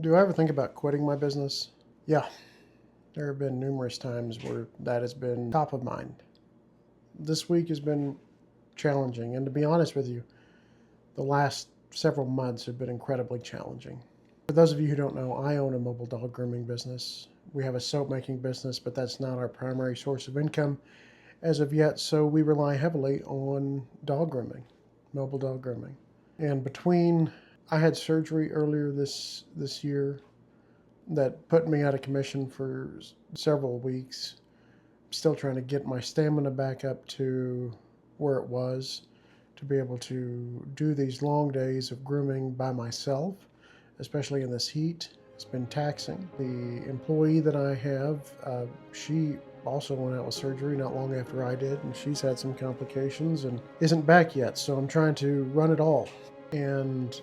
Do I ever think about quitting my business? Yeah, there have been numerous times where that has been top of mind. This week has been challenging, and to be honest with you, the last several months have been incredibly challenging. For those of you who don't know, I own a mobile dog grooming business. We have a soap making business, but that's not our primary source of income as of yet, so we rely heavily on dog grooming, mobile dog grooming. And I had surgery earlier this year that put me out of commission for several weeks. Still trying to get my stamina back up to where it was to be able to do these long days of grooming by myself, especially in this heat. It's been taxing. The employee that I have, she also went out with surgery not long after I did, and she's had some complications and isn't back yet, so I'm trying to run it all. And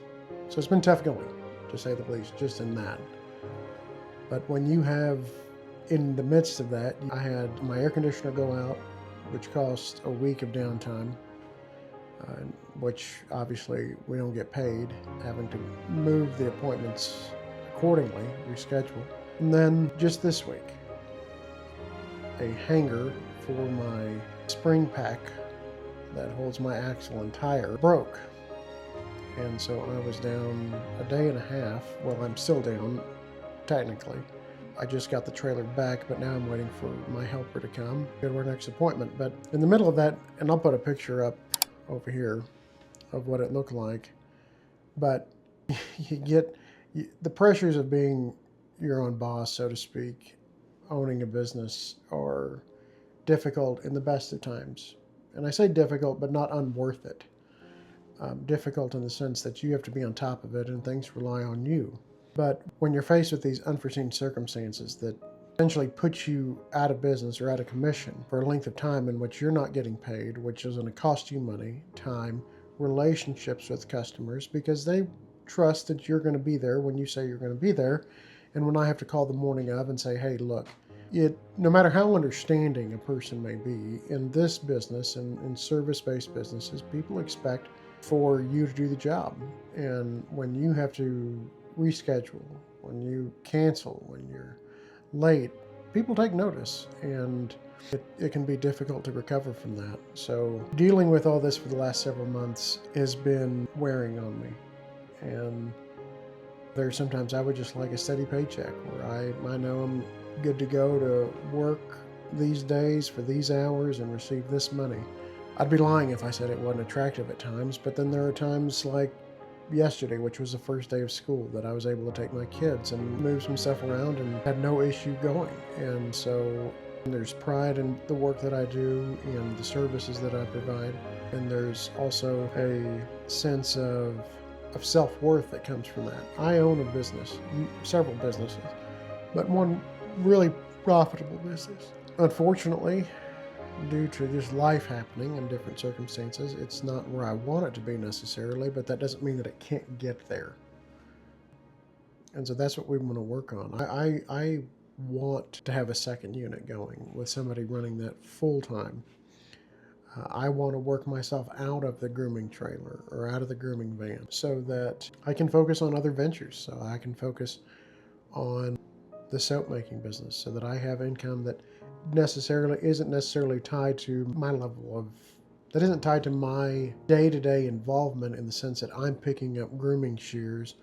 so it's been tough going, to say the least, just in that. But when you have, in the midst of that, I had my air conditioner go out, which cost a week of downtime, which obviously we don't get paid, having to move the appointments accordingly, reschedule. And then just this week, a hanger for my spring pack that holds my axle and tire broke. And so I was down a day and a half. Well, I'm still down, technically. I just got the trailer back, but now I'm waiting for my helper to come, go to our next appointment. But in the middle of that, and I'll put a picture up over here of what it looked like, but the pressures of being your own boss, so to speak, owning a business, are difficult in the best of times. And I say difficult, but not unworth it. Difficult in the sense that you have to be on top of it and things rely on you. But when you're faced with these unforeseen circumstances that essentially put you out of business or out of commission for a length of time in which you're not getting paid, which is going to cost you money, time, relationships with customers, because they trust that you're going to be there when you say you're going to be there. And when I have to call the morning of and say, hey, look, no matter how understanding a person may be, in this business and in service-based businesses, people expect for you to do the job. And when you have to reschedule, when you cancel, when you're late, people take notice, and it can be difficult to recover from that. So dealing with all this for the last several months has been wearing on me. And there's sometimes I would just like a steady paycheck where I know I'm good to go to work these days for these hours and receive this money. I'd be lying if I said it wasn't attractive at times, but then there are times like yesterday, which was the first day of school, that I was able to take my kids and move some stuff around and had no issue going. And so there's pride in the work that I do and the services that I provide. And there's also a sense of self-worth that comes from that. I own a business, several businesses, but one really profitable business. Unfortunately, due to just life happening and different circumstances, it's not where I want it to be necessarily, but that doesn't mean that it can't get there. And so that's what we want to work on. I want to have a second unit going with somebody running that full time. I want to work myself out of the grooming trailer or out of the grooming van so that I can focus on other ventures. So I can focus on the soap making business so that I have income that isn't necessarily tied to my that isn't tied to my day-to-day involvement, in the sense that I'm picking up grooming shears,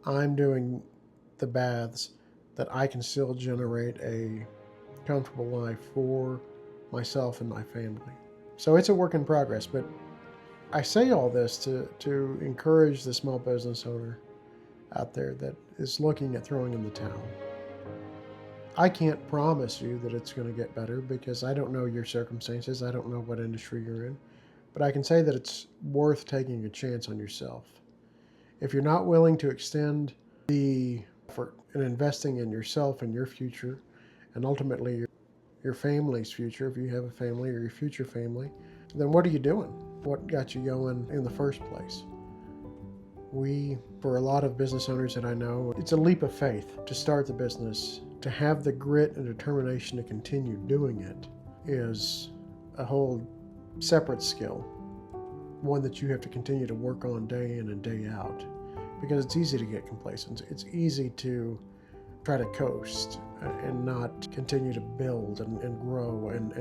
I'm doing the baths, that I can still generate a comfortable life for myself and my family. So it's a work in progress, but I say all this to encourage the small business owner out there that is looking at throwing in the towel. I can't promise you that it's going to get better because I don't know your circumstances. I don't know what industry you're in. But I can say that it's worth taking a chance on yourself. If you're not willing to extend the effort in investing in yourself and your future, and ultimately your family's future, if you have a family, or your future family, then what are you doing? What got you going in the first place? For a lot of business owners that I know, it's a leap of faith to start the business. To have the grit and determination to continue doing it is a whole separate skill, one that you have to continue to work on day in and day out. because it's easy to get complacent. It's easy to try to coast and not continue to build and grow and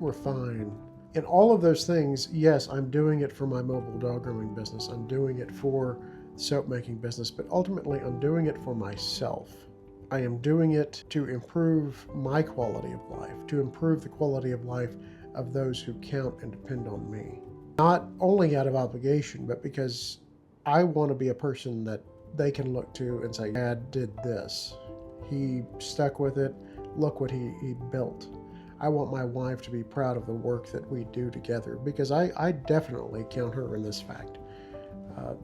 refine. And all of those things, yes, I'm doing it for my mobile dog grooming business. I'm doing it for soap making business, but ultimately I'm doing it for myself. I am doing it to improve my quality of life, to improve the quality of life of those who count and depend on me. Not only out of obligation, but because I want to be a person that they can look to and say, Dad did this. He stuck with it. Look what he built. I want my wife to be proud of the work that we do together, because I definitely count her in this fact.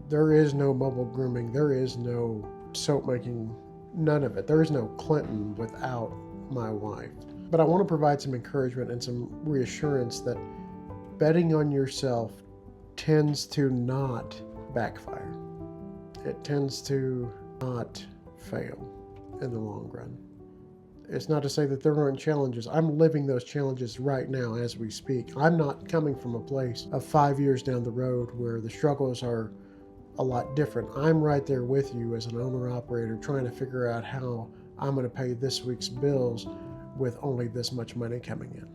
There is no mobile grooming. There is no soap making. None of it. There is no Clinton without my wife. But I want to provide some encouragement and some reassurance that betting on yourself tends to not backfire. It tends to not fail in the long run. It's not to say that there aren't challenges. I'm living those challenges right now as we speak. I'm not coming from a place of 5 years down the road where the struggles are a lot different. I'm right there with you as an owner-operator trying to figure out how I'm going to pay this week's bills with only this much money coming in.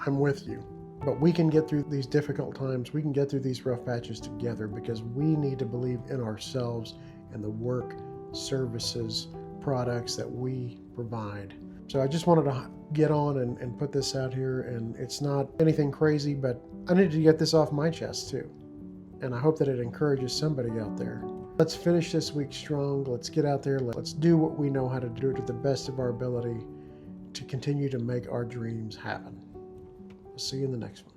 I'm with you. But we can get through these difficult times. We can get through these rough patches together, because we need to believe in ourselves and the work, services, products that we provide. So I just wanted to get on and put this out here, and it's not anything crazy, but I needed to get this off my chest too. And I hope that it encourages somebody out there. Let's finish this week strong. Let's get out there. Let's do what we know how to do to the best of our ability to continue to make our dreams happen. We'll see you in the next one.